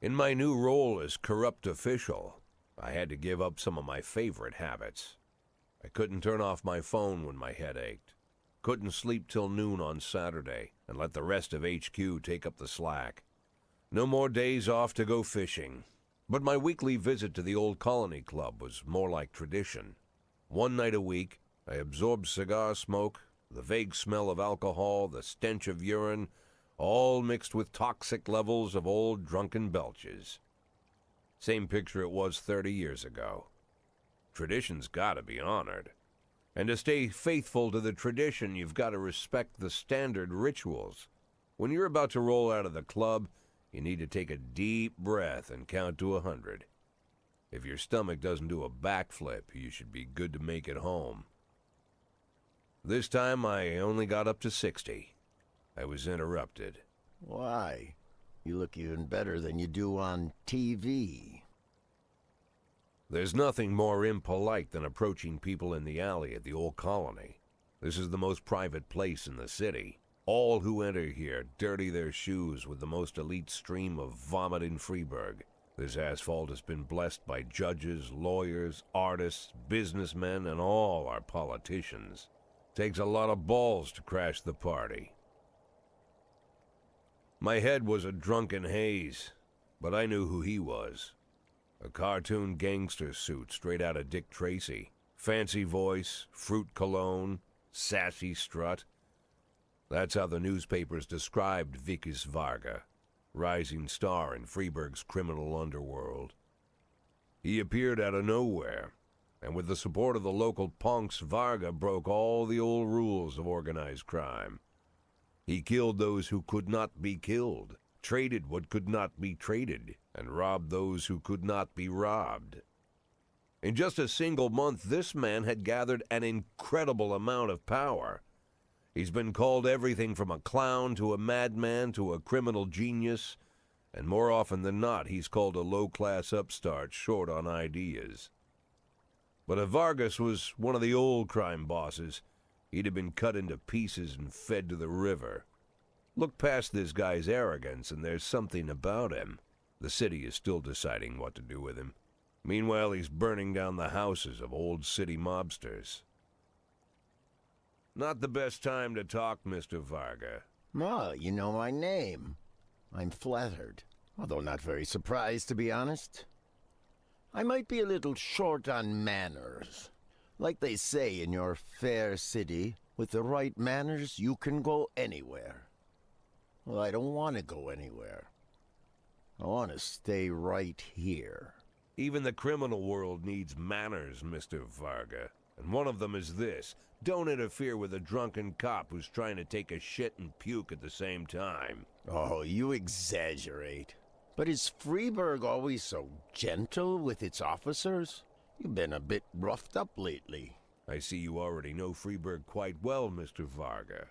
In my new role as corrupt official, I had to give up some of my favorite habits. I couldn't turn off my phone when my head ached. Couldn't sleep till noon on Saturday and let the rest of HQ take up the slack. No more days off to go fishing. But my weekly visit to the old Colony Club was more like tradition. One night a week, I absorbed cigar smoke, the vague smell of alcohol, the stench of urine, all mixed with toxic levels of old drunken belches. Same picture it was 30 years ago. Tradition's gotta be honored. And to stay faithful to the tradition, you've got to respect the standard rituals. When you're about to roll out of the club, you need to take a deep breath and count to 100. If your stomach doesn't do a backflip, you should be good to make it home. This time I only got up to 60. I was interrupted. Why? You look even better than you do on TV. There's nothing more impolite than approaching people in the alley at the old Colony. This is the most private place in the city. All who enter here dirty their shoes with the most elite stream of vomit in Freeburg. This asphalt has been blessed by judges, lawyers, artists, businessmen, and all our politicians. Takes a lot of balls to crash the party. My head was a drunken haze, but I knew who he was. A cartoon gangster suit straight out of Dick Tracy. Fancy voice, fruit cologne, sassy strut. That's how the newspapers described Vicus Varga, rising star in Freeburg's criminal underworld. He appeared out of nowhere, and with the support of the local punks, Varga broke all the old rules of organized crime. He killed those who could not be killed, traded what could not be traded, and robbed those who could not be robbed. In just a single month, this man had gathered an incredible amount of power. He's been called everything from a clown to a madman to a criminal genius, and more often than not, he's called a low-class upstart short on ideas. But if Vargas was one of the old crime bosses, he'd have been cut into pieces and fed to the river. Look past this guy's arrogance, and there's something about him. The city is still deciding what to do with him. Meanwhile, he's burning down the houses of old city mobsters. Not the best time to talk, Mr. Varga. Oh, you know my name. I'm flattered, although not very surprised, to be honest. I might be a little short on manners. Like they say in your fair city, with the right manners, you can go anywhere. Well, I don't want to go anywhere. I want to stay right here. Even the criminal world needs manners, Mr. Varga. And one of them is this. Don't interfere with a drunken cop who's trying to take a shit and puke at the same time. Oh, you exaggerate. But is Freeburg always so gentle with its officers? You've been a bit roughed up lately. I see you already know Freeburg quite well, Mr. Varga.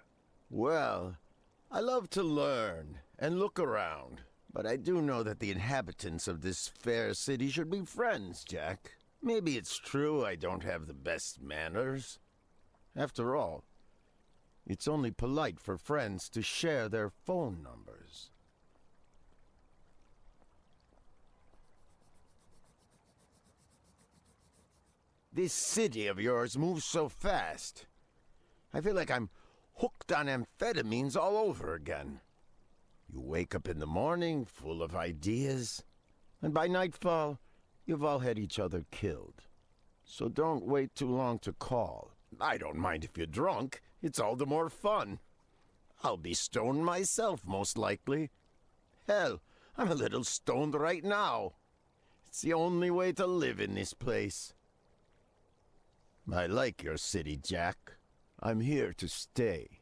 Well, I love to learn and look around. But I do know that the inhabitants of this fair city should be friends, Jack. Maybe it's true I don't have the best manners. After all, it's only polite for friends to share their phone numbers. This city of yours moves so fast. I feel like I'm hooked on amphetamines all over again. You wake up in the morning full of ideas, and by nightfall, you've all had each other killed. So don't wait too long to call. I don't mind if you're drunk. It's all the more fun. I'll be stoned myself, most likely. Hell, I'm a little stoned right now. It's the only way to live in this place. I like your city, Jack. I'm here to stay.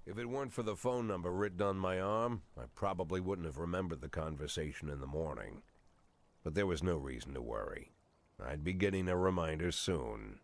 If it weren't for the phone number written on my arm, I probably wouldn't have remembered the conversation in the morning. But there was no reason to worry. I'd be getting a reminder soon.